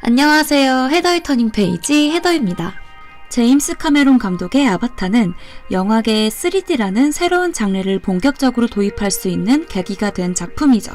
안녕하세요. 헤더의 터닝 페이지 헤더입니다. 제임스 카메론 감독의 아바타는 영화계의 3D라는 새로운 장르를 본격적으로 도입할 수 있는 계기가 된 작품이죠.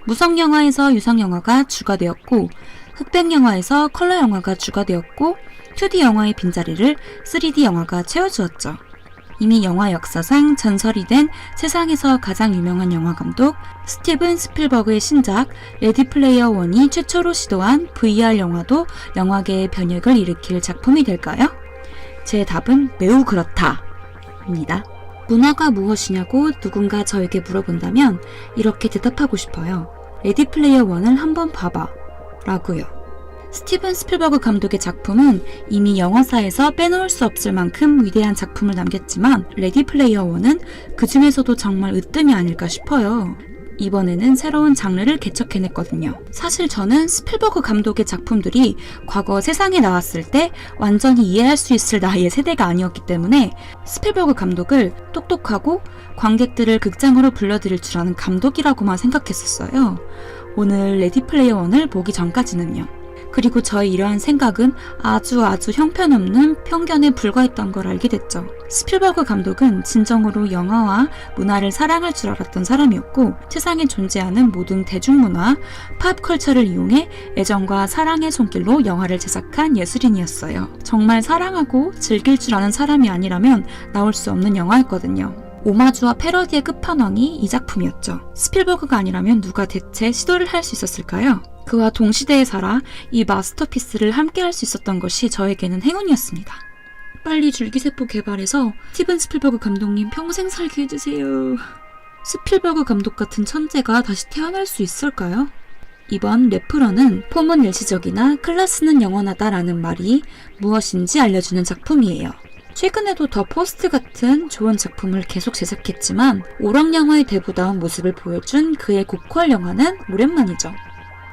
무성영화에서 유성영화가 주가 되었고, 흑백영화에서 컬러영화가 주가 되었고, 2D 영화의 빈자리를 3D 영화가 채워주었죠. 이미 영화 역사상 전설이 된 세상에서 가장 유명한 영화 감독 스티븐 스필버그의 신작 레디 플레이어 1이 최초로 시도한 VR 영화도 영화계의 변혁을 일으킬 작품이 될까요? 제 답은 매우 그렇다 입니다. 문화가 무엇이냐고 누군가 저에게 물어본다면 이렇게 대답하고 싶어요. 레디 플레이어 1을 한번 봐봐 라고요. 스티븐 스필버그 감독의 작품은 이미 영화사에서 빼놓을 수 없을 만큼 위대한 작품을 남겼지만 레디 플레이어 1은 그 중에서도 정말 으뜸이 아닐까 싶어요. 이번에는 새로운 장르를 개척해냈거든요. 사실 저는 스필버그 감독의 작품들이 과거 세상에 나왔을 때 완전히 이해할 수 있을 나이의 세대가 아니었기 때문에 스필버그 감독을 똑똑하고 관객들을 극장으로 불러들일 줄 아는 감독이라고만 생각했었어요. 오늘 레디 플레이어 1을 보기 전까지는요. 그리고 저의 이러한 생각은 아주 형편없는 편견에 불과했던 걸 알게 됐죠. 스필버그 감독은 진정으로 영화와 문화를 사랑할 줄 알았던 사람이었고, 세상에 존재하는 모든 대중문화, 팝컬처를 이용해 애정과 사랑의 손길로 영화를 제작한 예술인이었어요. 정말 사랑하고 즐길 줄 아는 사람이 아니라면 나올 수 없는 영화였거든요. 오마주와 패러디의 끝판왕이 이 작품이었죠. 스필버그가 아니라면 누가 대체 시도를 할 수 있었을까요? 그와 동시대에 살아 이 마스터피스를 함께 할 수 있었던 것이 저에게는 행운이었습니다. 빨리 줄기세포 개발해서 스티븐 스필버그 감독님 평생 살게 해주세요. 스필버그 감독 같은 천재가 다시 태어날 수 있을까요? 이번 레프런은 폼은 일시적이나 클래스는 영원하다라는 말이 무엇인지 알려주는 작품이에요. 최근에도 더 포스트 같은 좋은 작품을 계속 제작했지만 오락영화의 대부다운 모습을 보여준 그의 고퀄 영화는 오랜만이죠.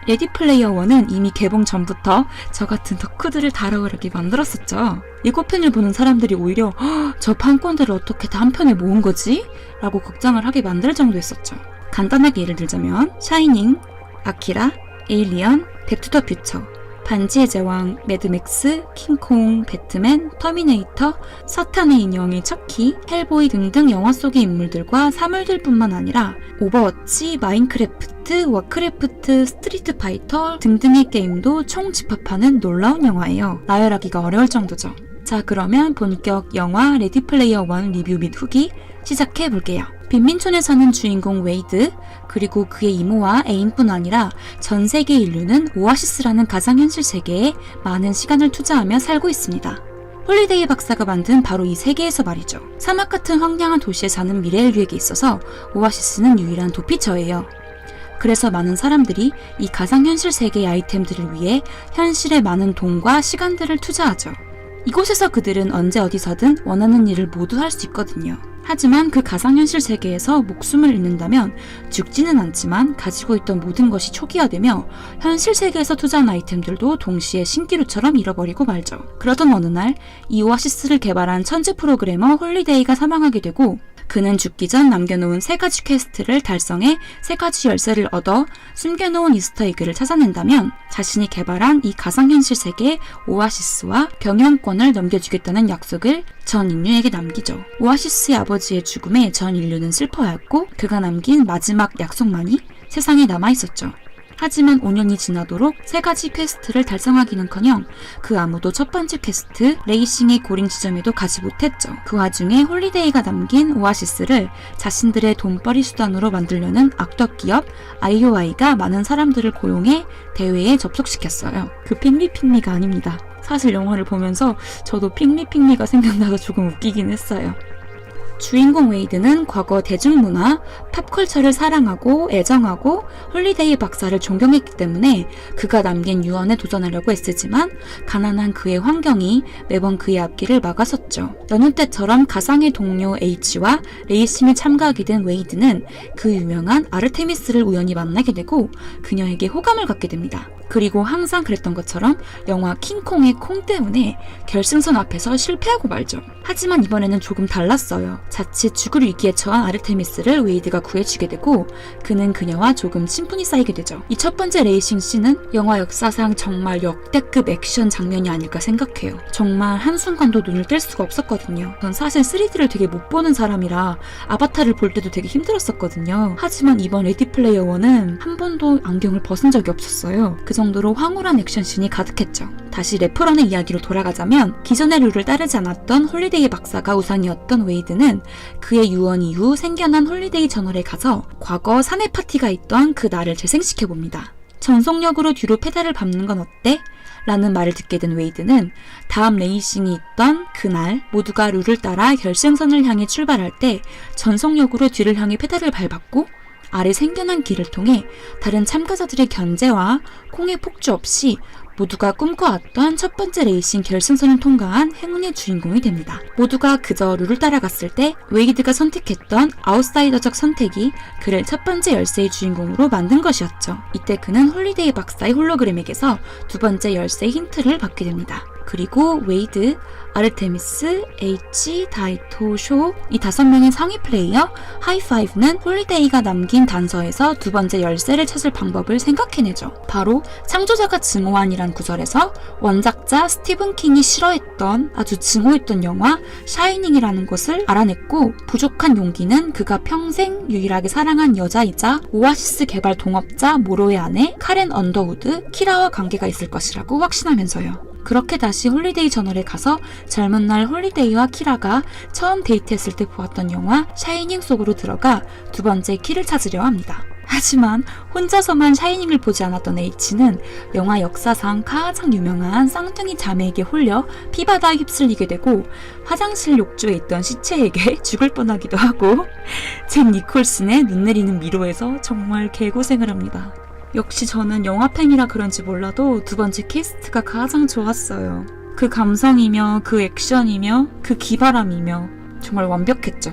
레디 플레이어 1은 이미 개봉 전부터 저 같은 덕후들을 달아오르게 만들었었죠. 예고편을 보는 사람들이 오히려 저 판권들을 어떻게 다 한 편에 모은 거지? 라고 걱정을 하게 만들 정도였었죠. 간단하게 예를 들자면 샤이닝, 아키라, 에일리언, 백투더 퓨처, 반지의 제왕, 매드맥스, 킹콩, 배트맨, 터미네이터, 사탄의 인형의 척키, 헬보이 등등 영화 속의 인물들과 사물들뿐만 아니라 오버워치, 마인크래프트, 워크래프트, 스트리트 파이터 등등의 게임도 총 집합하는 놀라운 영화예요. 나열하기가 어려울 정도죠. 자, 그러면 본격 영화 레디 플레이어 1 리뷰 및 후기 시작해볼게요. 빈민촌에 사는 주인공 웨이드, 그리고 그의 이모와 애인뿐 아니라 전 세계 인류는 오아시스라는 가상현실 세계에 많은 시간을 투자하며 살고 있습니다. 홀리데이 박사가 만든 바로 이 세계에서 말이죠. 사막 같은 황량한 도시에 사는 미래인류에게 있어서 오아시스는 유일한 도피처예요. 그래서 많은 사람들이 이 가상현실 세계의 아이템들을 위해 현실에 많은 돈과 시간들을 투자하죠. 이곳에서 그들은 언제 어디서든 원하는 일을 모두 할 수 있거든요. 하지만 그 가상현실 세계에서 목숨을 잃는다면 죽지는 않지만 가지고 있던 모든 것이 초기화되며 현실 세계에서 투자한 아이템들도 동시에 신기루처럼 잃어버리고 말죠. 그러던 어느 날 이 오아시스를 개발한 천재 프로그래머 홀리데이가 사망하게 되고, 그는 죽기 전 남겨놓은 3가지 퀘스트를 달성해 3가지 열쇠를 얻어 숨겨놓은 이스터에그를 찾아낸다면 자신이 개발한 이 가상현실 세계의 오아시스와 경영권을 넘겨주겠다는 약속을 전 인류에게 남기죠. 오아시스의 아버지의 죽음에 전 인류는 슬퍼하였고, 그가 남긴 마지막 약속만이 세상에 남아있었죠. 하지만 5년이 지나도록 3가지 퀘스트를 달성하기는커녕 그 아무도 첫 번째 퀘스트 레이싱의 고링 지점에도 가지 못했죠. 그 와중에 홀리데이가 남긴 오아시스를 자신들의 돈벌이 수단으로 만들려는 악덕 기업 IOI가 많은 사람들을 고용해 대회에 접속시켰어요. 그 핑미가 아닙니다. 사실 영화를 보면서 저도 핑미가 생각나서 조금 웃기긴 했어요. 주인공 웨이드는 과거 대중문화, 팝컬처를 사랑하고 애정하고 홀리데이 박사를 존경했기 때문에 그가 남긴 유언에 도전하려고 애쓰지만 가난한 그의 환경이 매번 그의 앞길을 막아섰죠. 여느 때처럼 가상의 동료 H와 레이싱에 참가하게 된 웨이드는 그 유명한 아르테미스를 우연히 만나게 되고 그녀에게 호감을 갖게 됩니다. 그리고 항상 그랬던 것처럼 영화 킹콩의 콩 때문에 결승선 앞에서 실패하고 말죠. 하지만 이번에는 조금 달랐어요. 자칫 죽을 위기에 처한 아르테미스를 웨이드가 구해주게 되고 그는 그녀와 조금 친분이 쌓이게 되죠. 이 첫 번째 레이싱 씬은 영화 역사상 정말 역대급 액션 장면이 아닐까 생각해요. 정말 한순간도 눈을 뗄 수가 없었거든요. 전 사실 3D를 되게 못 보는 사람이라 아바타를 볼 때도 되게 힘들었었거든요. 하지만 이번 레디 플레이어 1은 한 번도 안경을 벗은 적이 없었어요. 그 정도로 황홀한 액션씬이 가득했죠. 다시 레퍼런의 이야기로 돌아가자면 기존의 룰을 따르지 않았던 홀리데이 박사가 우상이었던 웨이드는 그의 유언 이후 생겨난 홀리데이 저널에 가서 과거 사내 파티가 있던 그 날을 재생시켜봅니다. 전속력으로 뒤로 페달을 밟는 건 어때? 라는 말을 듣게 된 웨이드는 다음 레이싱이 있던 그날 모두가 룰을 따라 결승선을 향해 출발할 때 전속력으로 뒤를 향해 페달을 밟았고 아래 생겨난 길을 통해 다른 참가자들의 견제와 콩의 폭주 없이 모두가 꿈꿔왔던 첫 번째 레이싱 결승선을 통과한 행운의 주인공이 됩니다. 모두가 그저 룰을 따라갔을 때 웨이드가 선택했던 아웃사이더적 선택이 그를 첫 번째 열쇠의 주인공으로 만든 것이었죠. 이때 그는 홀리데이 박사의 홀로그램에게서 두 번째 열쇠의 힌트를 받게 됩니다. 그리고 웨이드, 아르테미스, H, 다이토, 쇼 이 5명의 상위 플레이어 하이파이브는 홀리데이가 남긴 단서에서 두 번째 열쇠를 찾을 방법을 생각해내죠. 바로 창조자가 증오한이란 구절에서 원작자 스티븐 킹이 싫어했던 아주 증오했던 영화 샤이닝이라는 것을 알아냈고 부족한 용기는 그가 평생 유일하게 사랑한 여자이자 오아시스 개발 동업자 모로의 아내 카렌 언더우드 키라와 관계가 있을 것이라고 확신하면서요. 그렇게 다시 홀리데이 저널에 가서 젊은 날 홀리데이와 키라가 처음 데이트했을 때 보았던 영화 샤이닝 속으로 들어가 두 번째 키를 찾으려 합니다. 하지만 혼자서만 샤이닝을 보지 않았던 H는 영화 역사상 가장 유명한 쌍둥이 자매에게 홀려 피바다에 휩쓸리게 되고 화장실 욕조에 있던 시체에게 죽을 뻔하기도 하고 잭 니콜슨의 눈 내리는 미로에서 정말 개고생을 합니다. 역시 저는 영화팬이라 그런지 몰라도 두 번째 캐스트가 가장 좋았어요. 그 감성이며 그 액션이며 그 기발함이며 정말 완벽했죠.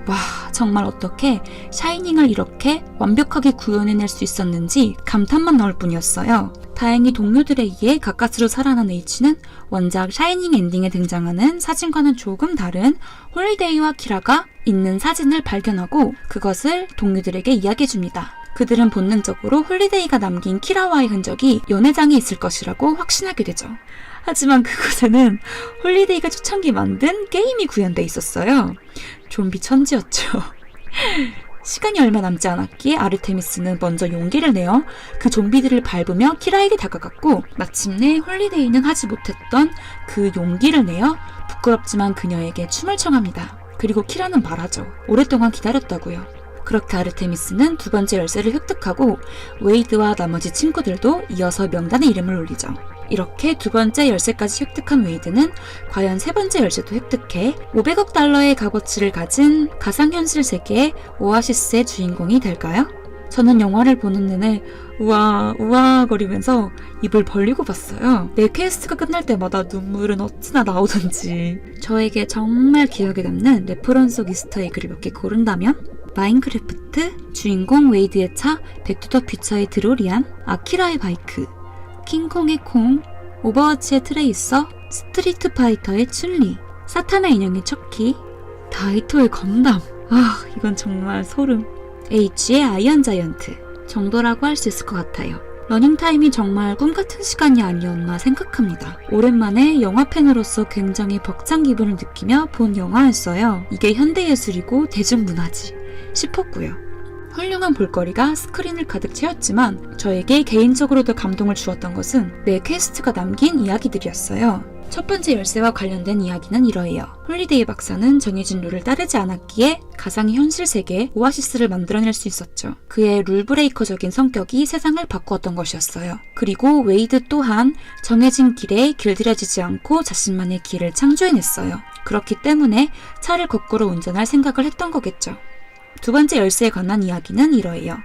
와, 정말 어떻게 샤이닝을 이렇게 완벽하게 구현해낼 수 있었는지 감탄만 나올 뿐이었어요. 다행히 동료들에 의해 가까스로 살아난 H는 원작 샤이닝 엔딩에 등장하는 사진과는 조금 다른 홀리데이와 키라가 있는 사진을 발견하고 그것을 동료들에게 이야기해줍니다. 그들은 본능적으로 홀리데이가 남긴 키라와의 흔적이 연회장에 있을 것이라고 확신하게 되죠. 하지만 그곳에는 홀리데이가 초창기 만든 게임이 구현돼 있었어요. 좀비 천지였죠. 시간이 얼마 남지 않았기에 아르테미스는 먼저 용기를 내어 그 좀비들을 밟으며 키라에게 다가갔고 마침내 홀리데이는 하지 못했던 그 용기를 내어 부끄럽지만 그녀에게 춤을 청합니다. 그리고 키라는 말하죠. 오랫동안 기다렸다고요. 그렇게 아르테미스는 두 번째 열쇠를 획득하고 웨이드와 나머지 친구들도 이어서 명단에 이름을 올리죠. 이렇게 두 번째 열쇠까지 획득한 웨이드는 과연 세 번째 열쇠도 획득해 500억 달러의 값어치를 가진 가상현실 세계의 오아시스의 주인공이 될까요? 저는 영화를 보는 내내 우와 거리면서 입을 벌리고 봤어요. 매 퀘스트가 끝날 때마다 눈물은 어찌나 나오던지. 저에게 정말 기억에 남는 레퍼런스 속 이스터에그를 몇 개 고른다면 마인크래프트, 주인공 웨이드의 차, 백투더퓨처의 드로리안, 아키라의 바이크, 킹콩의 콩, 오버워치의 트레이서, 스트리트 파이터의 춘리, 사탄의 인형의 척키, 다이토의 건담. 아, 이건 정말 소름. H의 아이언 자이언트 정도라고 할 수 있을 것 같아요. 러닝타임이 정말 꿈같은 시간이 아니었나 생각합니다. 오랜만에 영화팬으로서 굉장히 벅찬 기분을 느끼며 본 영화였어요. 이게 현대예술이고 대중문화지 싶었고요. 훌륭한 볼거리가 스크린을 가득 채웠지만 저에게 개인적으로도 감동을 주었던 것은 매 퀘스트가 남긴 이야기들이었어요. 첫 번째 열쇠와 관련된 이야기는 이러해요. 홀리데이 박사는 정해진 룰을 따르지 않았기에 가상의 현실 세계에 오아시스를 만들어낼 수 있었죠. 그의 룰브레이커적인 성격이 세상을 바꾸었던 것이었어요. 그리고 웨이드 또한 정해진 길에 길들여지지 않고 자신만의 길을 창조해냈어요. 그렇기 때문에 차를 거꾸로 운전할 생각을 했던 거겠죠. 두 번째 열쇠에 관한 이야기는 이러해요.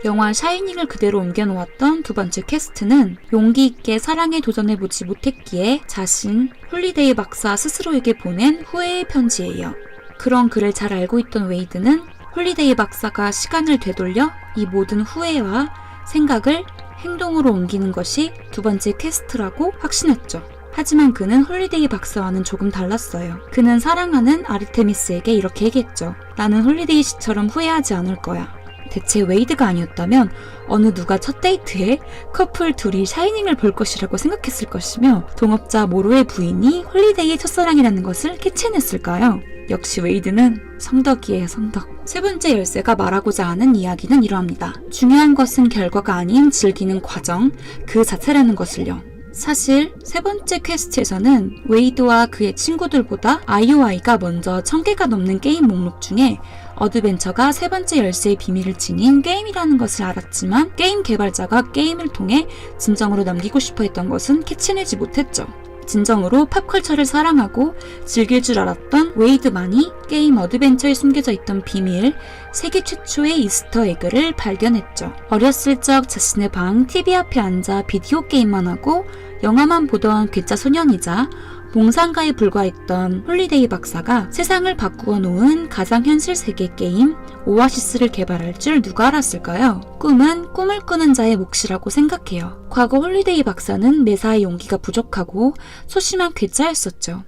영화 샤이닝을 그대로 옮겨놓았던 두 번째 퀘스트는 용기 있게 사랑에 도전해보지 못했기에 자신 홀리데이 박사 스스로에게 보낸 후회의 편지예요. 그런 그를 잘 알고 있던 웨이드는 홀리데이 박사가 시간을 되돌려 이 모든 후회와 생각을 행동으로 옮기는 것이 두 번째 퀘스트라고 확신했죠. 하지만 그는 홀리데이 박사와는 조금 달랐어요. 그는 사랑하는 아르테미스에게 이렇게 얘기했죠. 나는 홀리데이 씨처럼 후회하지 않을 거야. 대체 웨이드가 아니었다면 어느 누가 첫 데이트에 커플 둘이 샤이닝을 볼 것이라고 생각했을 것이며 동업자 모로의 부인이 홀리데이의 첫사랑이라는 것을 캐치해냈을까요? 역시 웨이드는 성덕이에요, 성덕. 세 번째 열쇠가 말하고자 하는 이야기는 이러합니다. 중요한 것은 결과가 아닌 즐기는 과정, 그 자체라는 것을요. 사실 세 번째 퀘스트에서는 웨이드와 그의 친구들보다 IOI가 먼저 1000개가 넘는 게임 목록 중에 어드벤처가 세 번째 열쇠의 비밀을 지닌 게임이라는 것을 알았지만 게임 개발자가 게임을 통해 진정으로 남기고 싶어 했던 것은 캐치내지 못했죠. 진정으로 팝컬처를 사랑하고 즐길 줄 알았던 웨이드만이 게임 어드벤처에 숨겨져 있던 비밀, 세계 최초의 이스터 에그를 발견했죠. 어렸을 적 자신의 방 TV 앞에 앉아 비디오 게임만 하고 영화만 보던 괴짜 소년이자 몽상가에 불과했던 홀리데이 박사가 세상을 바꾸어 놓은 가상현실 세계 게임 오아시스를 개발할 줄 누가 알았을까요? 꿈은 꿈을 꾸는 자의 몫이라고 생각해요. 과거 홀리데이 박사는 매사에 용기가 부족하고 소심한 괴짜였었죠.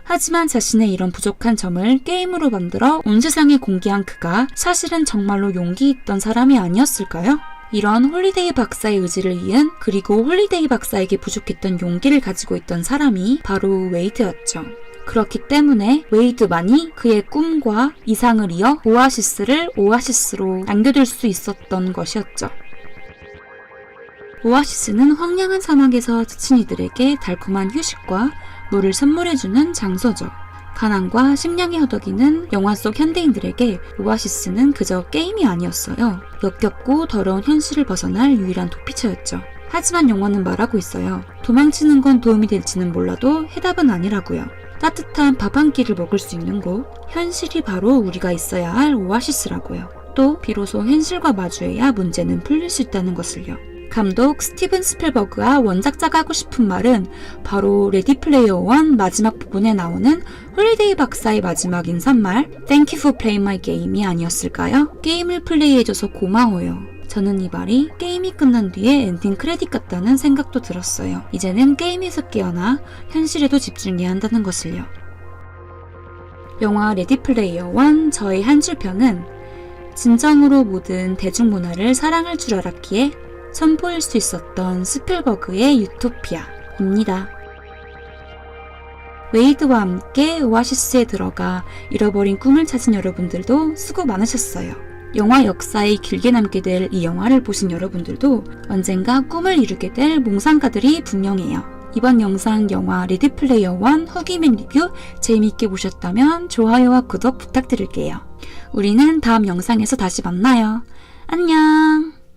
하지만 자신의 이런 부족한 점을 게임으로 만들어 온 세상에 공개한 그가 사실은 정말로 용기 있던 사람이 아니었을까요? 이런 홀리데이 박사의 의지를 이은 그리고 홀리데이 박사에게 부족했던 용기를 가지고 있던 사람이 바로 웨이드였죠. 그렇기 때문에 웨이드만이 그의 꿈과 이상을 이어 오아시스를 오아시스로 남겨둘 수 있었던 것이었죠. 오아시스는 황량한 사막에서 지친 이들에게 달콤한 휴식과 물을 선물해주는 장소죠. 가난과 식량이 허덕이는 영화 속 현대인들에게 오아시스는 그저 게임이 아니었어요. 역겹고 더러운 현실을 벗어날 유일한 도피처였죠. 하지만 영화는 말하고 있어요. 도망치는 건 도움이 될지는 몰라도 해답은 아니라고요. 따뜻한 밥 한 끼를 먹을 수 있는 곳, 현실이 바로 우리가 있어야 할 오아시스라고요. 또 비로소 현실과 마주해야 문제는 풀릴 수 있다는 것을요. 감독 스티븐 스필버그와 원작자가 하고 싶은 말은 바로 레디 플레이어 원 마지막 부분에 나오는 홀리데이 박사의 마지막 인사말 Thank you for playing my game이 아니었을까요? 게임을 플레이해줘서 고마워요. 저는 이 말이 게임이 끝난 뒤에 엔딩 크레딧 같다는 생각도 들었어요. 이제는 게임에서 깨어나 현실에도 집중해야 한다는 것을요. 영화 레디 플레이어 원 저의 한 줄평은 진정으로 모든 대중문화를 사랑할 줄 알았기에 선보일 수 있었던 스필버그의 유토피아입니다. 웨이드와 함께 오아시스에 들어가 잃어버린 꿈을 찾은 여러분들도 수고 많으셨어요. 영화 역사에 길게 남게 될 이 영화를 보신 여러분들도 언젠가 꿈을 이루게 될 몽상가들이 분명해요. 이번 영상 영화 레디 플레이어 원 후기맨 리뷰 재미있게 보셨다면 좋아요와 구독 부탁드릴게요. 우리는 다음 영상에서 다시 만나요. 안녕!